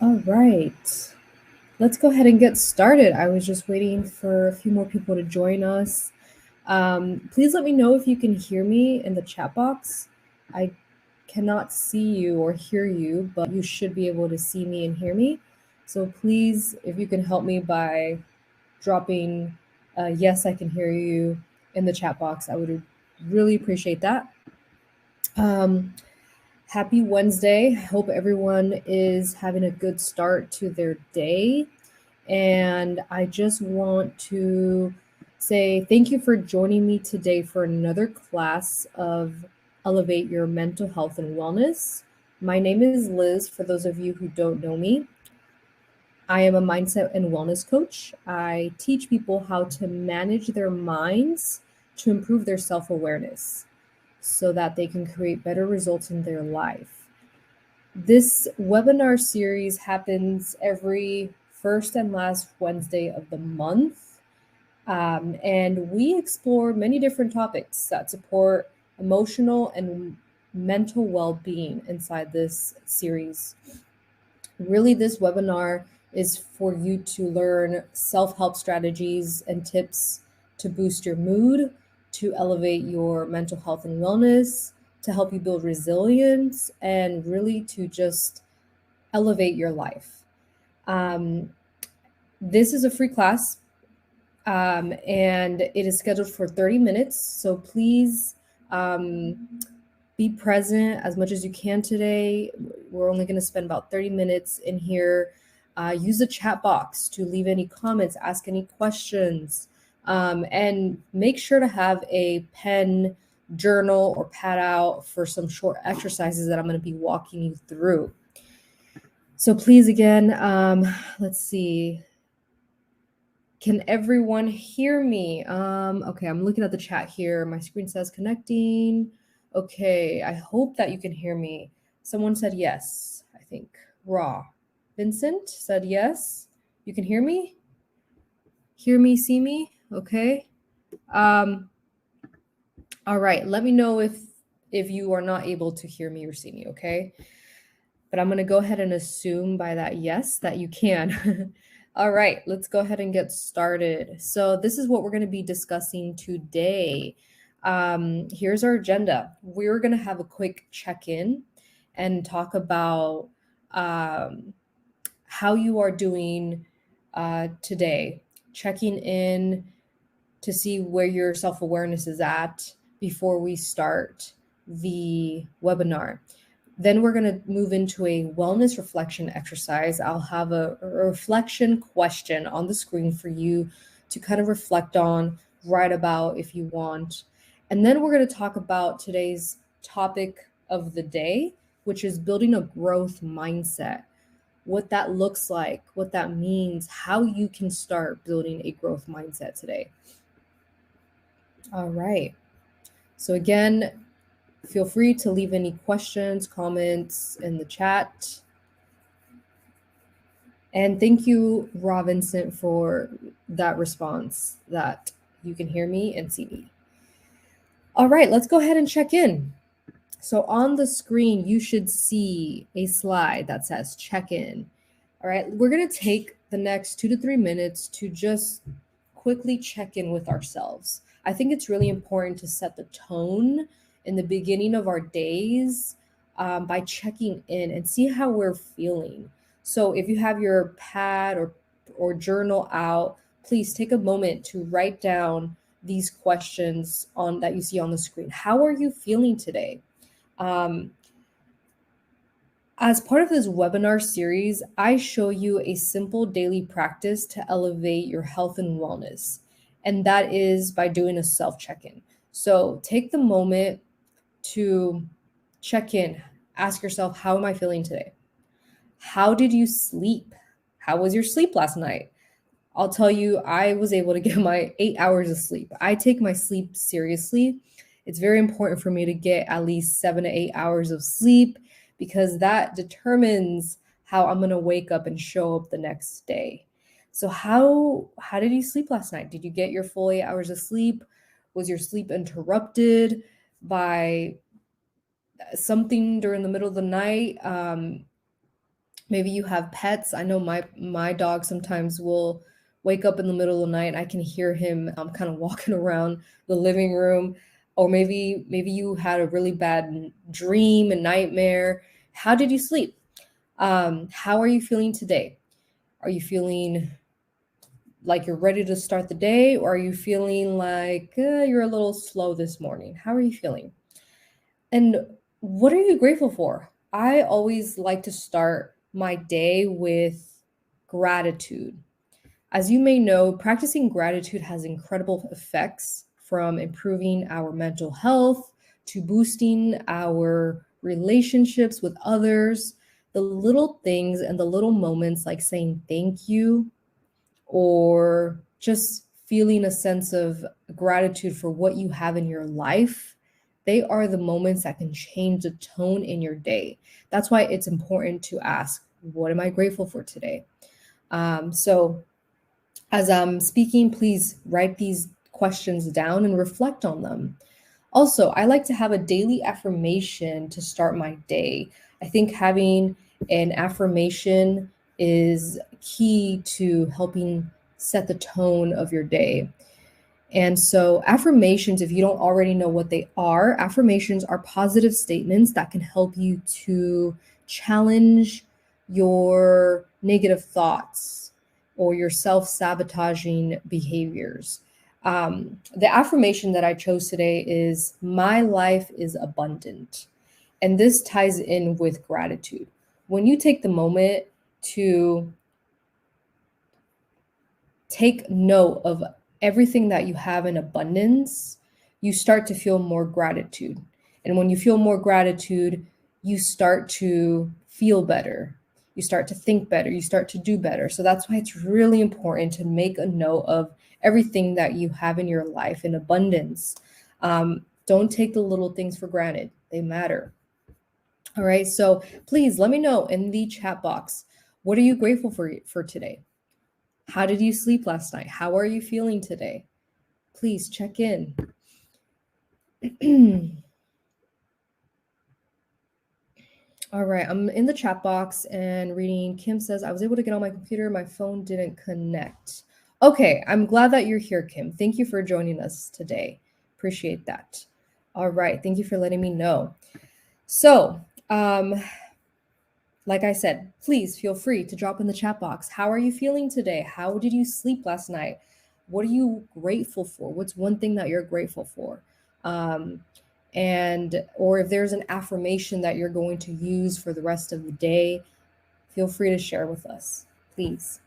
All right, let's go ahead and get started. I was just waiting for a few more people to join us. Please let me know if you can hear me in the chat box. I cannot see you or hear you, but you should be able to see me and hear me. So please, if you can help me by dropping yes, I can hear you in the chat box, I would really appreciate that. Um, Happy Wednesday. I hope everyone is having a good start to their day. And I just want to say thank you for joining me today for another class of Elevate Your Mental Health and Wellness. My name is Liz, for those of you who don't know me. I am a mindset and wellness coach. I teach people how to manage their minds to improve their self awareness so that they can create better results in their life. This webinar series happens every first and last Wednesday of the month. And we explore many different topics that support emotional and mental well being inside this series. Really, this webinar is for you to learn self help strategies and tips to boost your mood, to elevate your mental health and wellness, to help you build resilience, and really to just elevate your life. Um, this is a free class, and it is scheduled for 30 minutes. So please be present as much as you can today. We're only going to spend about 30 minutes in here. Use the chat box to leave any comments, ask any questions, and make sure to have a pen, journal, or pad out for some short exercises that I'm going to be walking you through. So please, again, let's see. Can everyone hear me? Okay, I'm looking at the chat here. My screen says connecting. Okay, I hope that you can hear me. Someone said yes, I think. Raw. Vincent said yes. You can hear me? Hear me, see me? Okay. All right, let me know if you are not able to hear me or see me, okay? But I'm going to go ahead and assume by that yes that you can. All right, let's go ahead and get started. So this is what we're going to be discussing today. Here's our agenda. We're going to have a quick check-in and talk about how you are doing today, checking in to see where your self-awareness is at before we start the webinar. Then we're going to move into a wellness reflection exercise. I'll have a reflection question on the screen for you to kind of reflect on, write about if you want. And then we're going to talk about today's topic of the day, which is building a growth mindset. What that looks like, what that means, how you can start building a growth mindset today. All right. So again, feel free to leave any questions, comments in the chat. And thank you, Rob Vincent, for that response that you can hear me and see me. All right, let's go ahead and check in. So on the screen, you should see a slide that says check in. All right, we're going to take the next 2 to 3 minutes to just quickly check in with ourselves. I think it's really important to set the tone in the beginning of our days by checking in and see how we're feeling. So if you have your pad or journal out, please take a moment to write down these questions on that you see on the screen. How are you feeling today? As part of this webinar series, I show you a simple daily practice to elevate your health and wellness, and that is by doing a self check-in. So take the moment to check in. Ask yourself, how am I feeling today? How did you sleep? How was your sleep last night? I'll tell you, I was able to get my 8 hours of sleep. I take my sleep seriously. It's very important for me to get at least 7 to 8 hours of sleep because that determines how I'm going to wake up and show up the next day. So how did you sleep last night? Did you get your full 8 hours of sleep? Was your sleep interrupted by something during the middle of the night? Maybe you have pets. I know my dog sometimes will wake up in the middle of the night and I can hear him kind of walking around the living room. Or maybe you had a really bad dream, a nightmare. How did you sleep? How are you feeling today? Are you feeling like you're ready to start the day, or are you feeling like you're a little slow this morning? How are you feeling? And what are you grateful for? I always like to start my day with gratitude. As you may know, practicing gratitude has incredible effects, from improving our mental health to boosting our relationships with others. The little things and the little moments, like saying thank you or just feeling a sense of gratitude for what you have in your life, they are the moments that can change the tone in your day. That's why it's important to ask, what am I grateful for today? So, as I'm speaking, please write these questions down and reflect on them. Also, I like to have a daily affirmation to start my day. I think having an affirmation is key to helping set the tone of your day. And so, affirmations, if you don't already know what they are, affirmations are positive statements that can help you to challenge your negative thoughts or your self sabotaging behaviors. The affirmation that I chose today is, my life is abundant. And this ties in with gratitude. When you take the moment to take note of everything that you have in abundance, you start to feel more gratitude. And when you feel more gratitude, you start to feel better. You start to think better. You start to do better. So that's why it's really important to make a note of everything that you have in your life in abundance. Don't take the little things for granted, they matter. All right. So please let me know in the chat box, what are you grateful for today? How did you sleep last night? How are you feeling today? Please check in. All right, I'm in the chat box and reading. Kim says, I was able to get on my computer. My phone didn't connect. Okay, I'm glad that you're here, Kim. Thank you for joining us today. Appreciate that. All right, thank you for letting me know. So, like I said, please feel free to drop in the chat box. How are you feeling today? How did you sleep last night? What are you grateful for? What's one thing that you're grateful for? Or if there's an affirmation that you're going to use for the rest of the day, feel free to share with us, please.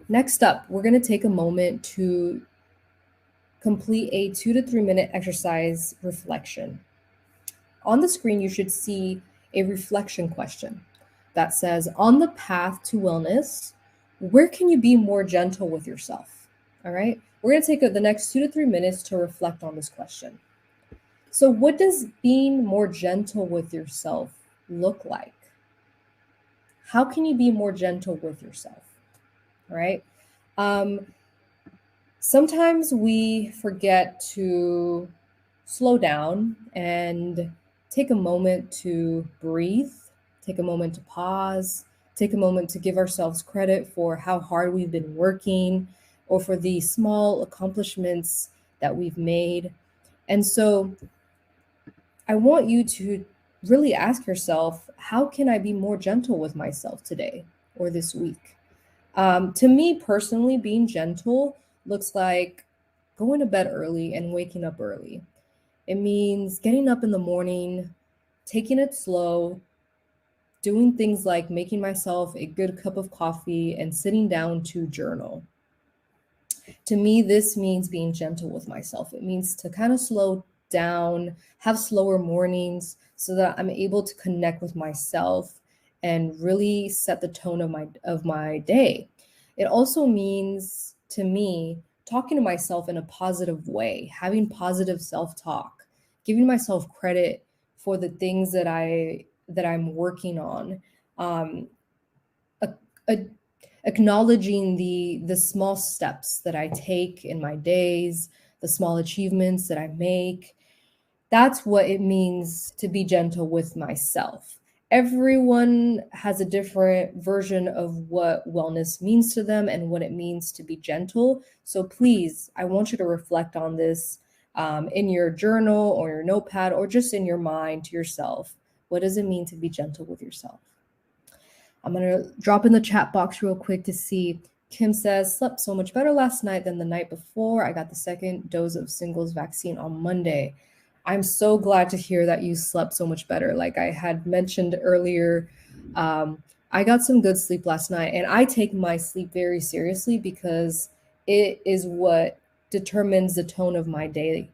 Next up, we're going to take a moment to complete a 2 to 3 minute exercise reflection. On the screen, you should see a reflection question that says, on the path to wellness, where can you be more gentle with yourself? All right. We're going to take the next 2 to 3 minutes to reflect on this question. So, what does being more gentle with yourself look like? How can you be more gentle with yourself? All right. Sometimes we forget to slow down and take a moment to breathe, take a moment to pause, take a moment to give ourselves credit for how hard we've been working or for the small accomplishments that we've made. And so I want you to really ask yourself, how can I be more gentle with myself today or this week? To me personally, being gentle looks like going to bed early and waking up early. It means getting up in the morning, taking it slow, doing things like making myself a good cup of coffee and sitting down to journal. To me, this means being gentle with myself. It means to kind of slow down, have slower mornings so that I'm able to connect with myself and really set the tone of my day. It also means to me talking to myself in a positive way, having positive self-talk, giving myself credit for the things that I'm working on. A, a Acknowledging the small steps that I take in my days, the small achievements that I make. That's what it means to be gentle with myself. Everyone has a different version of what wellness means to them and what it means to be gentle. So please, I want you to reflect on this in your journal or your notepad or just in your mind to yourself. What does it mean to be gentle with yourself? I'm going to drop in the chat box real quick to see. Kim says, slept so much better last night than the night before. I got the second dose of singles vaccine on Monday. I'm so glad to hear that you slept so much better. Like I had mentioned earlier, I got some good sleep last night, and I take my sleep very seriously because it is what determines the tone of my day.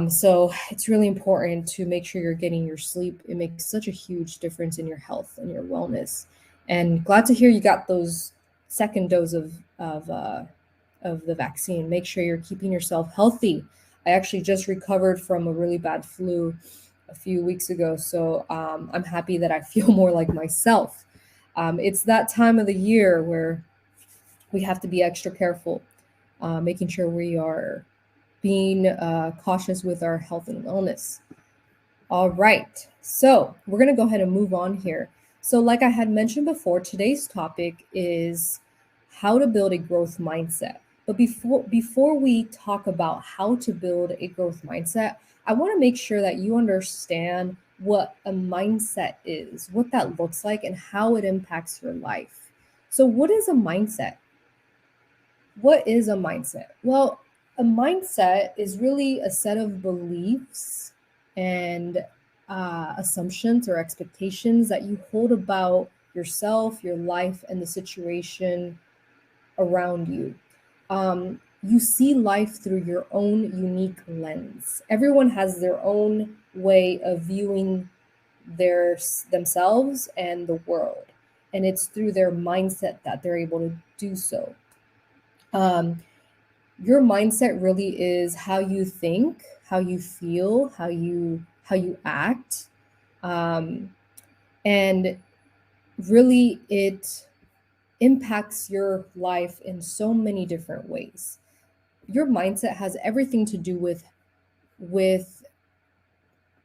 So it's really important to make sure you're getting your sleep. It makes such a huge difference in your health and your wellness. And glad to hear you got those second dose of the vaccine. Make sure you're keeping yourself healthy. I actually just recovered from a really bad flu a few weeks ago, so I'm happy that I feel more like myself. It's that time of the year where we have to be extra careful, making sure we are being cautious with our health and wellness. All right, so we're going to go ahead and move on here. So like I had mentioned before, today's topic is how to build a growth mindset. But before we talk about how to build a growth mindset, I want to make sure that you understand what a mindset is, what that looks like, and how it impacts your life. So what is a mindset? What is a mindset? Well, a mindset is really a set of beliefs and assumptions or expectations that you hold about yourself, your life, and the situation around you. You see life through your own unique lens. Everyone has their own way of viewing themselves and the world, and it's through their mindset that they're able to do so. Your mindset really is how you think, how you feel, how you act, and really it impacts your life in so many different ways. Your mindset has everything to do with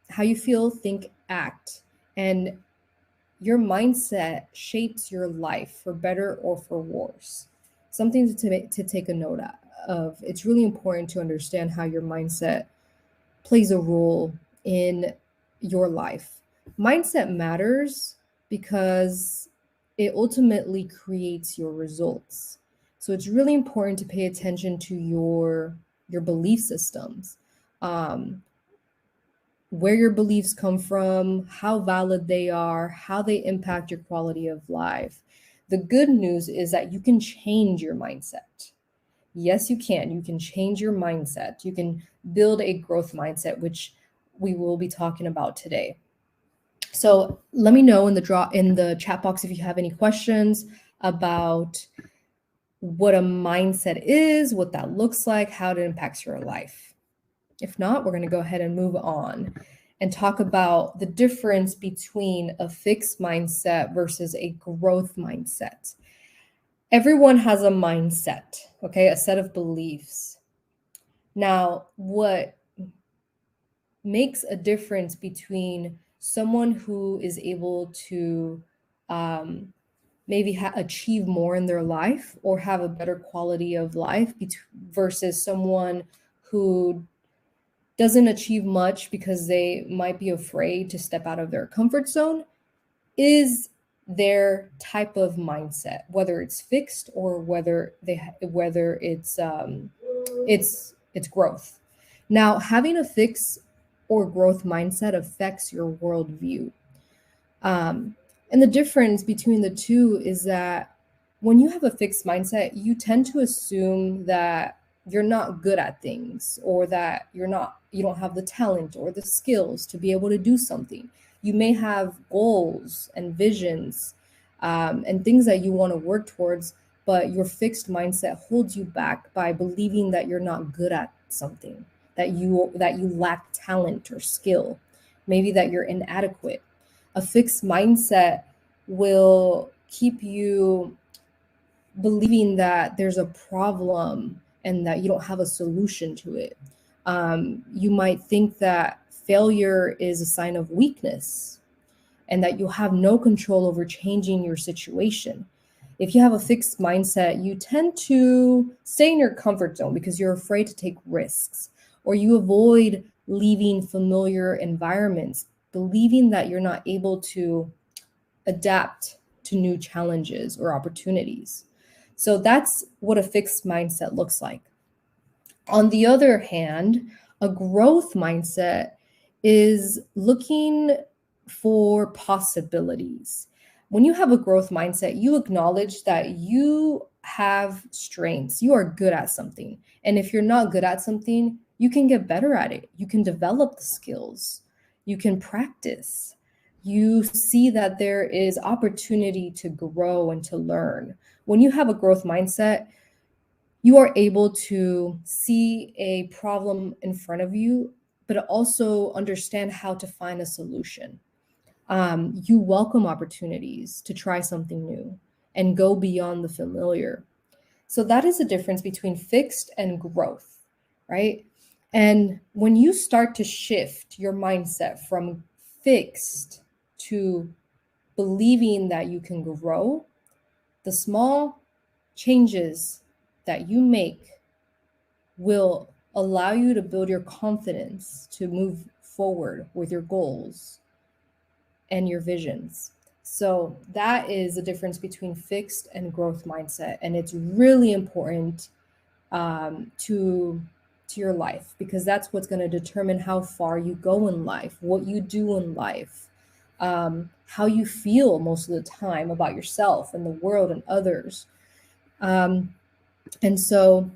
how you feel, think, act, and your mindset shapes your life for better or for worse. Something to take a note of. It's really important to understand how your mindset plays a role in your life. Mindset matters because it ultimately creates your results. So it's really important to pay attention to your belief systems. Where your beliefs come from, how valid they are, how they impact your quality of life. The good news is that you can change your mindset. Yes, you can. You can change your mindset. You can build a growth mindset, which we will be talking about today. So let me know in the chat box if you have any questions about what a mindset is, what that looks like, how it impacts your life. If not, we're going to go ahead and move on and talk about the difference between a fixed mindset versus a growth mindset. Everyone has a mindset, okay, a set of beliefs. Now, what makes a difference between someone who is able to maybe achieve more in their life or have a better quality of life versus someone who doesn't achieve much because they might be afraid to step out of their comfort zone is their type of mindset, whether it's fixed or whether it's growth. Now, having a fixed or growth mindset affects your worldview. And the difference between the two is that when you have a fixed mindset, you tend to assume that you're not good at things or that you don't have the talent or the skills to be able to do something. You may have goals and visions and things that you want to work towards, but your fixed mindset holds you back by believing that you're not good at something, that you lack talent or skill, maybe that you're inadequate. A fixed mindset will keep you believing that there's a problem and that you don't have a solution to it. You might think that failure is a sign of weakness. and that you have no control over changing your situation. If you have a fixed mindset, you tend to stay in your comfort zone because you're afraid to take risks, or you avoid leaving familiar environments, believing that you're not able to adapt to new challenges or opportunities. So that's what a fixed mindset looks like. On the other hand, a growth mindset is looking for possibilities. When you have a growth mindset, you acknowledge that you have strengths, you are good at something. And if you're not good at something, you can get better at it. You can develop the skills, you can practice. You see that there is opportunity to grow and to learn. When you have a growth mindset, you are able to see a problem in front of you, but also understand how to find a solution. You welcome opportunities to try something new and go beyond the familiar. So that is the difference between fixed and growth, right? And when you start to shift your mindset from fixed to believing that you can grow, the small changes that you make will allow you to build your confidence to move forward with your goals and your visions. So that is the difference between fixed and growth mindset, and it's really important to your life, because that's what's going to determine how far you go in life, what you do in life, how you feel most of the time about yourself and the world and others. And so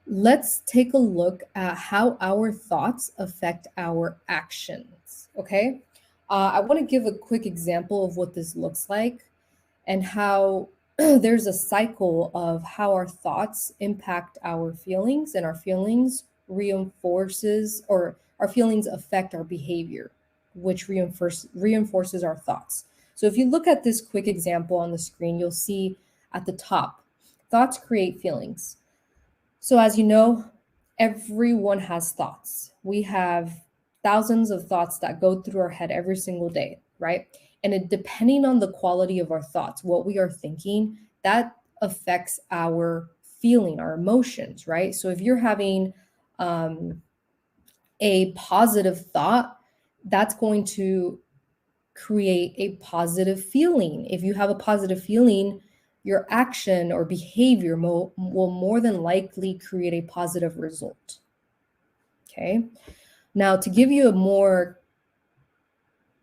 let's take a look at how our thoughts affect our actions. Okay. I want to give a quick example of what this looks like and how there's a cycle of how our thoughts impact our feelings, and our feelings reinforces, or our feelings affect our behavior, which reinforces our thoughts. So if you look at this quick example on the screen, you'll see at the top, thoughts create feelings. So as you know, everyone has thoughts. We have thousands of thoughts that go through our head every single day, right? And depending on the quality of our thoughts, what we are thinking, that affects our feeling, our emotions, right? So if you're having a positive thought, that's going to create a positive feeling. If you have a positive feeling, your action or behavior will more than likely create a positive result. Okay. Now, to give you a more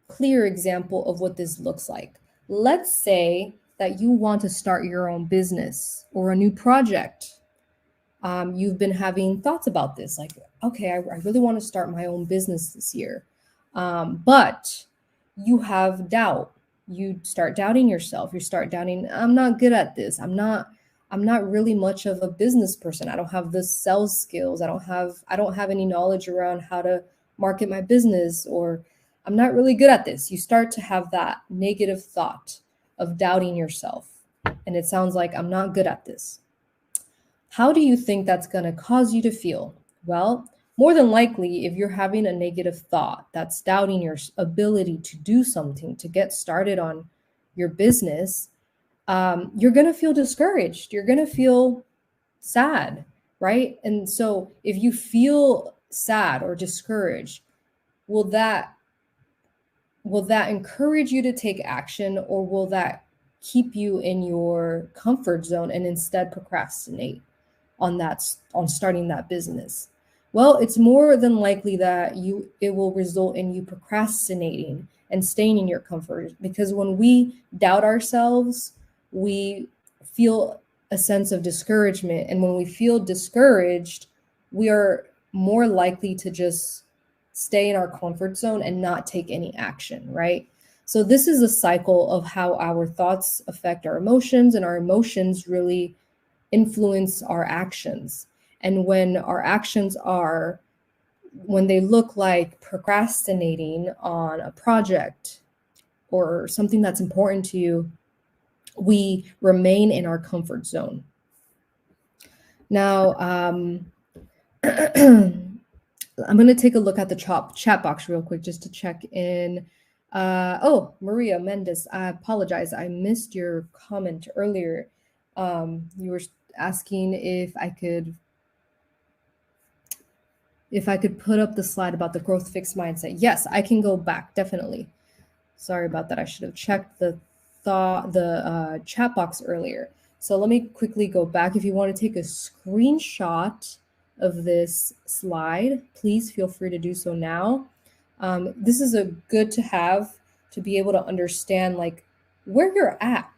clear example of what this looks like, let's say that you want to start your own business or a new project. You've been having thoughts about this, like, okay, I really want to start my own business this year. But you have doubt. You start doubting yourself. You start doubting, I'm not good at this. I'm not really much of a business person. I don't have the sales skills. I don't have any knowledge around how to market my business, or I'm not really good at this. You start to have that negative thought of doubting yourself. And it sounds like, I'm not good at this. How do you think that's going to cause you to feel? Well, more than likely, if you're having a negative thought that's doubting your ability to do something, to get started on your business, you're going to feel discouraged. You're going to feel sad, right? And so if you feel sad or discouraged, will that encourage you to take action, or will that keep you in your comfort zone and instead procrastinate on starting that business? Well, it's more than likely that it will result in you procrastinating and staying in your comfort, because when we doubt ourselves, we feel a sense of discouragement. And when we feel discouraged, we are more likely to just stay in our comfort zone and not take any action, right? So this is a cycle of how our thoughts affect our emotions, and our emotions really influence our actions. And when they look like procrastinating on a project or something that's important to you, we remain in our comfort zone. Now, I'm going to take a look at the chat box real quick just to check in. Oh, Maria Mendes, I apologize. I missed your comment earlier. You were asking if I could put up the slide about the growth fixed mindset. Yes, I can go back, definitely. Sorry about that. I should have checked the chat box earlier. So let me quickly go back. If you want to take a screenshot of this slide, please feel free to do so now. This is a good to have to be able to understand like where you're at,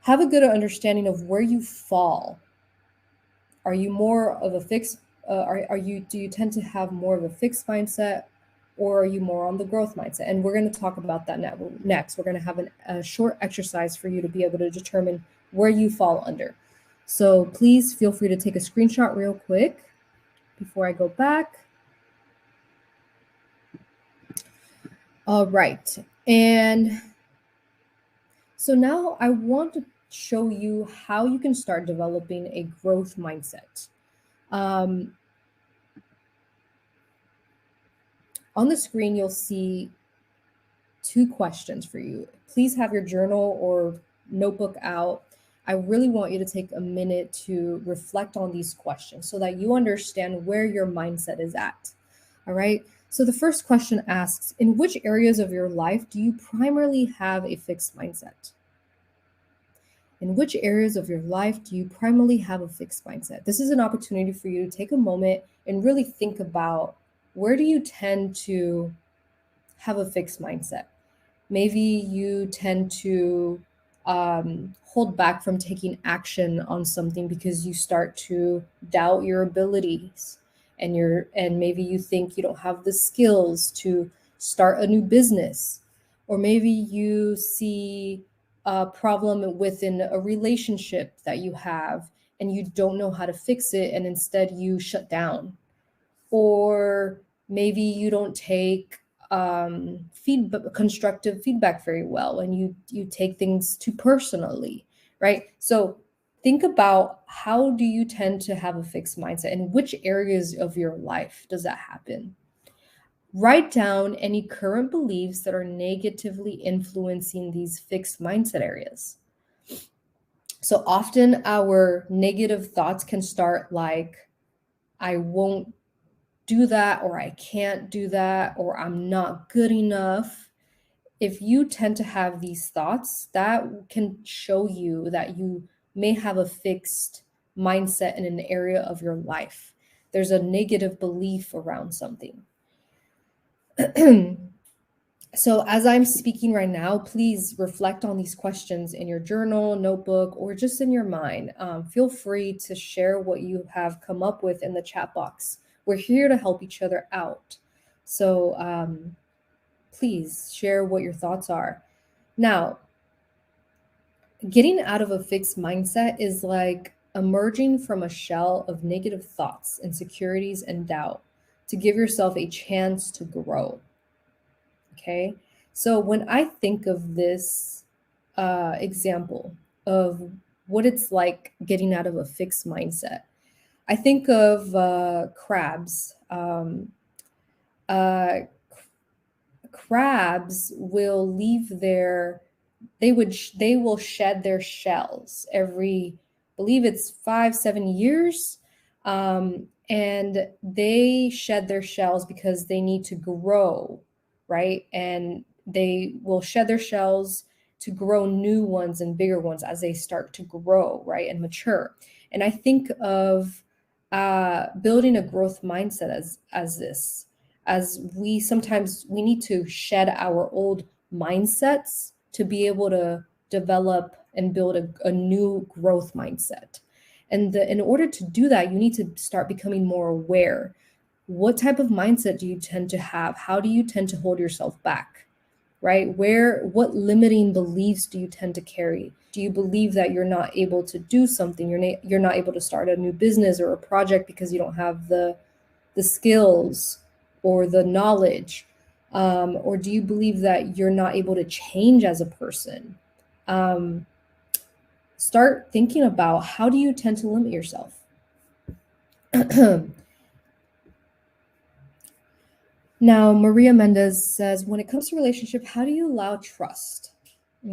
have a good understanding of where you fall. Are you more of a fixed do you tend to have more of a fixed mindset, or are you more on the growth mindset? And we're going to talk about that next. We're going to have a short exercise for you to be able to determine where you fall under. So please feel free to take a screenshot real quick before I go back. All right. And so now I want to show you how you can start developing a growth mindset. On the screen, you'll see 2 questions for you. Please have your journal or notebook out. I really want you to take a minute to reflect on these questions so that you understand where your mindset is at. All right. So the first question asks, in which areas of your life do you primarily have a fixed mindset? In which areas of your life do you primarily have a fixed mindset? This is an opportunity for you to take a moment and really think about, where do you tend to have a fixed mindset? Maybe you tend to hold back from taking action on something because you start to doubt your abilities, and maybe you think you don't have the skills to start a new business, or maybe you see a problem within a relationship that you have and you don't know how to fix it, and instead you shut down. Or maybe you don't take constructive feedback very well, and you take things too personally, right? So think about, how do you tend to have a fixed mindset, and which areas of your life does that happen? Write down any current beliefs that are negatively influencing these fixed mindset areas. So often our negative thoughts can start like, I won't do that, or I can't do that, or I'm not good enough. If you tend to have these thoughts, that can show you that you may have a fixed mindset in an area of your life. There's a negative belief around something. So as I'm speaking right now, please reflect on these questions in your journal, notebook, or just in your mind. Feel free to share what you have come up with in the chat box. We're here to help each other out. So please share what your thoughts are. Now, getting out of a fixed mindset is like emerging from a shell of negative thoughts, insecurities, and doubt to give yourself a chance to grow. Okay, so when I think of this example of what it's like getting out of a fixed mindset, I think of crabs. Crabs will leave they will shed their shells every, I believe it's 5-7 years, and they shed their shells because they need to grow, right? And they will shed their shells to grow new ones and bigger ones as they start to grow, right, and mature. And I think of building a growth mindset as this, as we need to shed our old mindsets to be able to develop and build a new growth mindset. And in order to do that, you need to start becoming more aware. What type of mindset do you tend to have? How do you tend to hold yourself back? Right? What limiting beliefs do you tend to carry? Do you believe that you're not able to do something? You're not able to start a new business or a project because you don't have the skills or the knowledge? Or do you believe that you're not able to change as a person? Start thinking about, how do you tend to limit yourself? Now, Maria Mendez says, when it comes to relationship, how do you allow trust?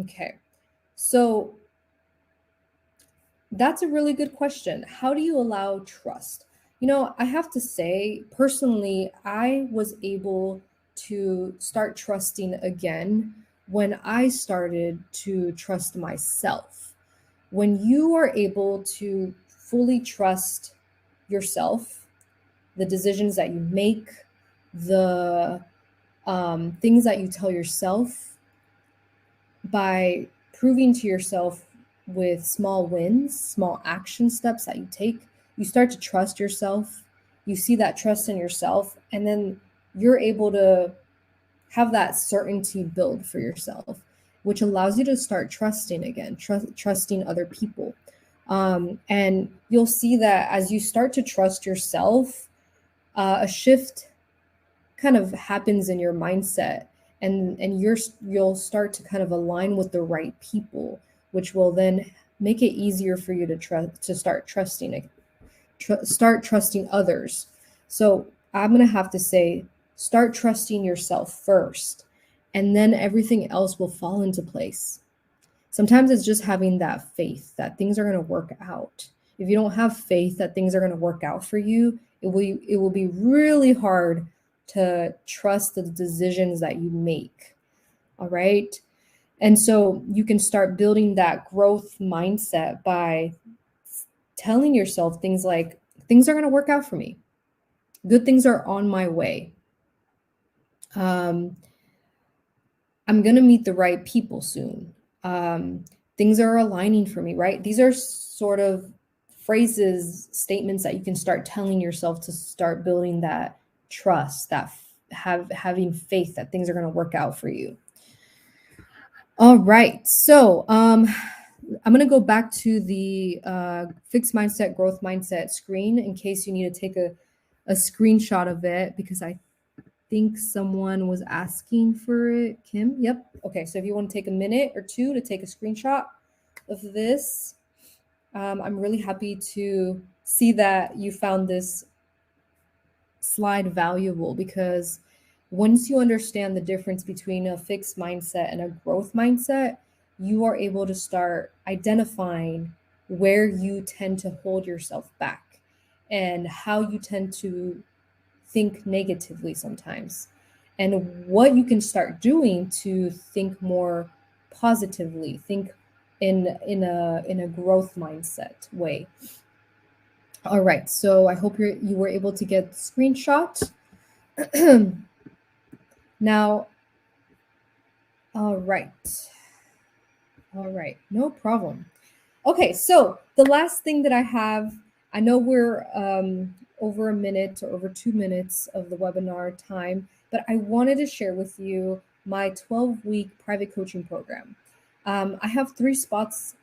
Okay, so that's a really good question. How do you allow trust? I have to say, personally, I was able to start trusting again when I started to trust myself. When you are able to fully trust yourself, the decisions that you make, the things that you tell yourself, by proving to yourself with small wins, small action steps that you take, you start to trust yourself. You see that trust in yourself, and then you're able to have that certainty build for yourself, which allows you to start trusting again, trusting other people. And you'll see that as you start to trust yourself, a shift kind of happens in your mindset, and you'll start to kind of align with the right people, which will then make it easier for you to start trusting others. So I'm going to have to say, start trusting yourself first, and then everything else will fall into place. Sometimes it's just having that faith that things are going to work out. If you don't have faith that things are going to work out for you, it will be really hard to trust the decisions that you make. All right? And so you can start building that growth mindset by telling yourself things like, things are going to work out for me. Good things are on my way. I'm going to meet the right people soon. Things are aligning for me, right? These are sort of phrases, statements that you can start telling yourself to start building that trust, that having faith that things are going to work out for you. All right. So I'm going to go back to the fixed mindset, growth mindset screen in case you need to take a screenshot of it, because I think someone was asking for it. Kim? Yep. Okay. So if you want to take a minute or two to take a screenshot of this, I'm really happy to see that you found this slide valuable, because once you understand the difference between a fixed mindset and a growth mindset, you are able to start identifying where you tend to hold yourself back and how you tend to think negatively sometimes, and what you can start doing to think more positively, think in a growth mindset way. All right, so I hope you were able to get the screenshot. Now, all right, no problem. Okay, so the last thing that I have, I know we're over a minute or over 2 minutes of the webinar time, but I wanted to share with you my 12-week private coaching program. I have 3 spots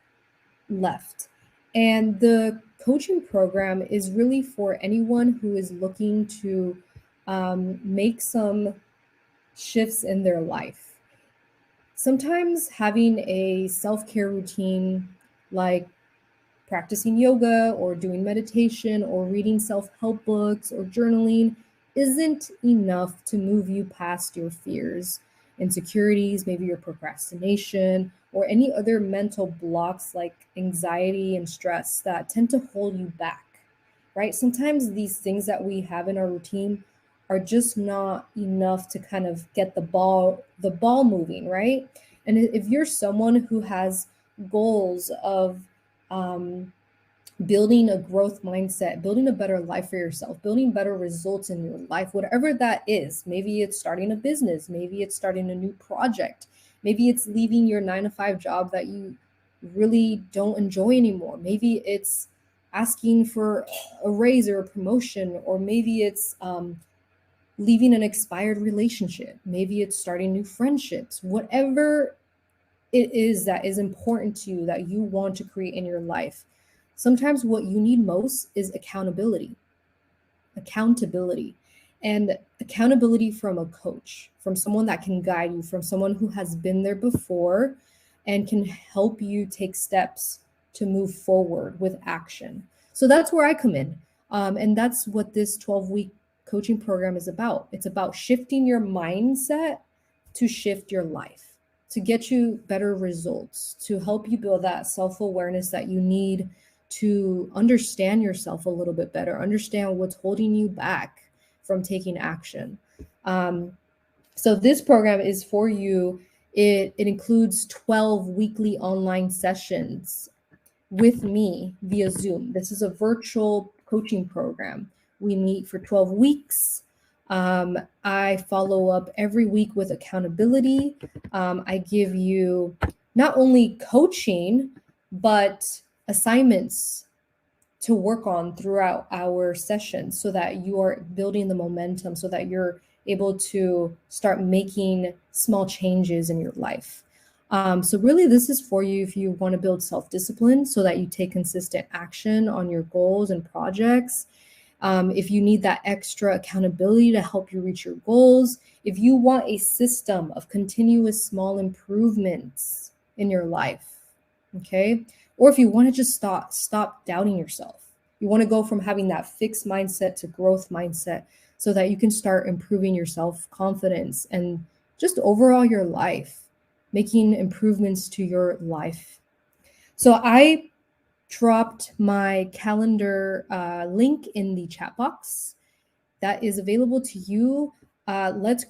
left, and the coaching program is really for anyone who is looking to make some shifts in their life. Sometimes having a self-care routine like practicing yoga or doing meditation or reading self-help books or journaling isn't enough to move you past your fears, insecurities, maybe your procrastination, or any other mental blocks like anxiety and stress that tend to hold you back, right? Sometimes these things that we have in our routine are just not enough to kind of get the ball moving, right? And if you're someone who has goals of building a growth mindset, building a better life for yourself, building better results in your life, whatever that is. Maybe it's starting a business, maybe it's starting a new project, maybe it's leaving your 9-to-5 job that you really don't enjoy anymore. Maybe it's asking for a raise or a promotion, or maybe it's leaving an expired relationship. Maybe it's starting new friendships. Whatever it is that is important to you, that you want to create in your life, sometimes what you need most is accountability. And accountability from a coach, from someone that can guide you, from someone who has been there before and can help you take steps to move forward with action. So that's where I come in. And that's what this 12-week coaching program is about. It's about shifting your mindset to shift your life, to get you better results, to help you build that self-awareness that you need to understand yourself a little bit better, understand what's holding you back from taking action. So this program is for you. It includes 12 weekly online sessions with me via Zoom. This is a virtual coaching program. We meet for 12 weeks. I follow up every week with accountability. I give you not only coaching, but assignments to work on throughout our sessions so that you are building the momentum, so that you're able to start making small changes in your life. So really, this is for you if you want to build self-discipline so that you take consistent action on your goals and projects. If you need that extra accountability to help you reach your goals, if you want a system of continuous small improvements in your life, okay? Or if you want to just stop doubting yourself. You want to go from having that fixed mindset to growth mindset so that you can start improving your self-confidence and just overall your life, making improvements to your life. So I dropped my calendar link in the chat box that is available to you. Let's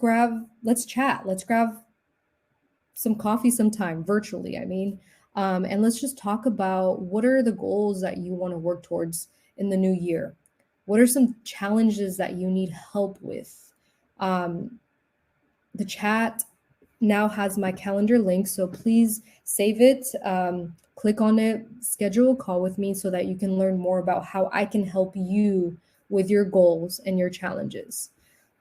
chat. Let's grab some coffee sometime virtually. And let's just talk about what are the goals that you want to work towards in the new year. What are some challenges that you need help with? The chat now has my calendar link, so please save it, click on it, schedule a call with me so that you can learn more about how I can help you with your goals and your challenges.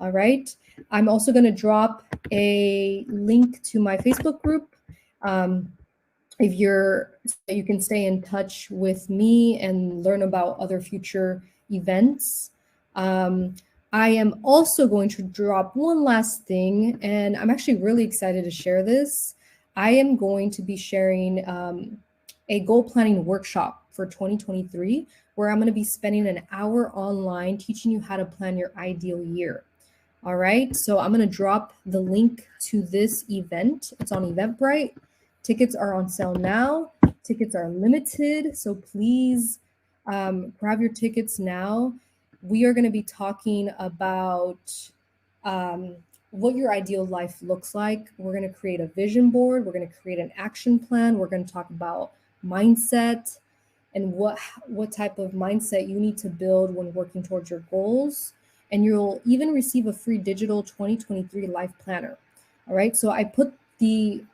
All right. I'm also going to drop a link to my Facebook group. If you can stay in touch with me and learn about other future events. I am also going to drop one last thing, and I'm actually really excited to share this. I am going to be sharing a goal planning workshop for 2023, where I'm going to be spending an hour online teaching you how to plan your ideal year. All right, so I'm going to drop the link to this event. It's on Eventbrite. Tickets are on sale now. Tickets are limited, so please grab your tickets now. We are going to be talking about what your ideal life looks like. We're going to create a vision board. We're going to create an action plan. We're going to talk about mindset and what type of mindset you need to build when working towards your goals. And you'll even receive a free digital 2023 life planner. All right, so I put 3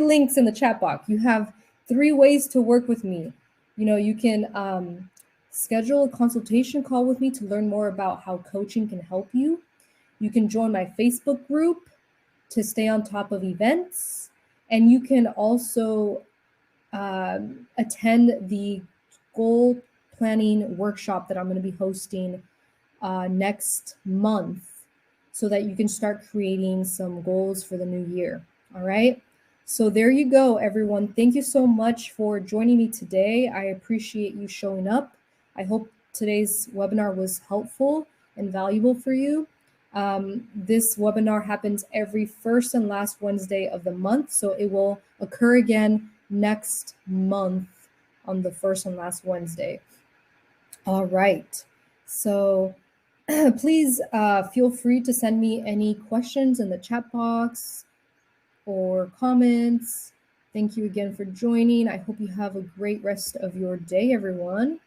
links in the chat box. You have 3 ways to work with me. You can schedule a consultation call with me to learn more about how coaching can help you. You can join my Facebook group to stay on top of events. And you can also attend the goal planning workshop that I'm going to be hosting next month so that you can start creating some goals for the new year. All right. So there you go, everyone. Thank you so much for joining me today. I appreciate you showing up. I hope today's webinar was helpful and valuable for you. This webinar happens every first and last Wednesday of the month, so it will occur again next month on the first and last Wednesday. All right. So please feel free to send me any questions in the chat box or comments. Thank you again for joining. I hope you have a great rest of your day, everyone.